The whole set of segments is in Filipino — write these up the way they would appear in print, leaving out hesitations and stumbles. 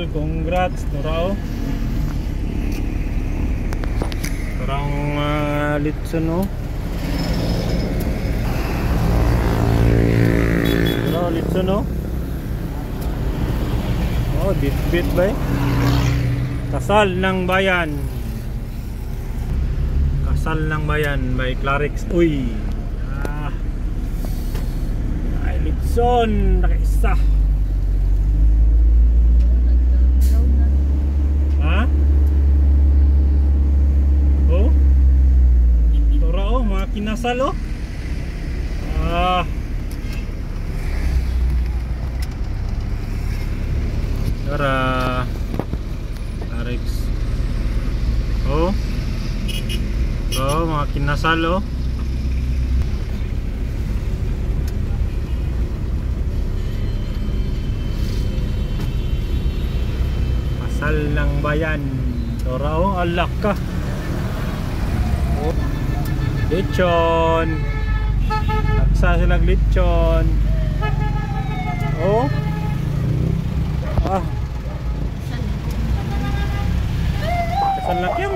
idol, congrats Turao. Turang litson no. Turao litson no. Oh, bit ba eh? Kasal ng Bayan. Kasal ng Bayan by Clarix. Uy. Ay litson nakaisa. Ha? Oh? Turao mga kinasal oh. Tara Clarix. Oh mga kinasal oh. Kasal ng Bayan Turao, alak ka oh. Lechon. Taksa silang lechon. Oh kasal lang yan.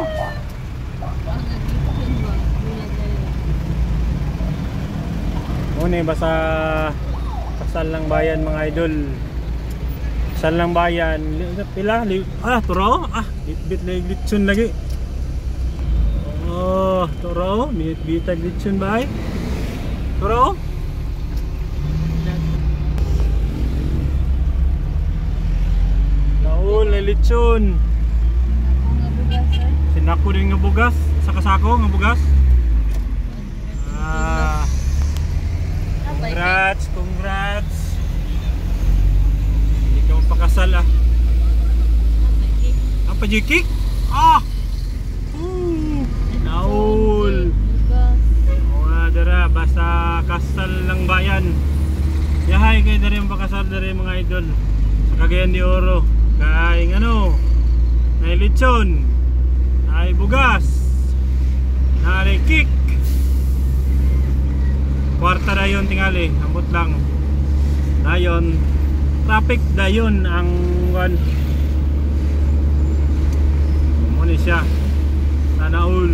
Muna basta kasal ng Bayan mga idol. Kasal ng Bayan. Pila? Turao? Bit na yung lechon lagi. Oh, Turao. Bitag lechon ba eh? Turao? Naul na lechon. Sinako din nga bugas. Sa kasako nga bugas. Congrats. Hindi ka mapakasal Apa jikik? Naul. Dara basta kasal ng Bayan. Yahay kay dari ang pakasal dari mga idol. Sa Cagayan de Oro. Kay ano? Nay lechon. Nay bugas. Nay kik. Kwarta dayon tingali, ambot lang. Dayon traffic dayon ang muna siya. Sana all.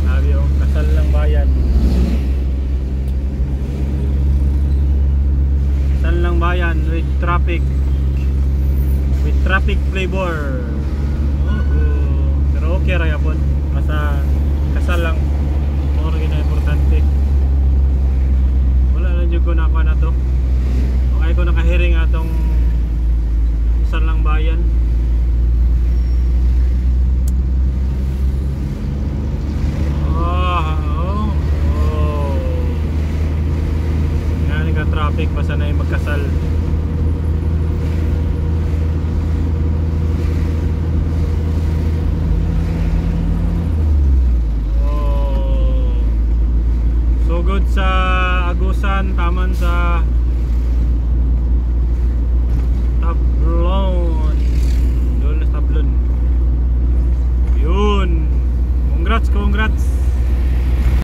Sabi yung kasal ng Bayan. Kasal ng Bayan with traffic. With traffic flavor. Pero okay ra yapon. Basta kasal lang. More gina importante. Ko na ako na to. Okay ko nakahiring atong kasal ng Bayan. Yan ka traffic basta na yung magkasal. So good sa Agusan, taman sa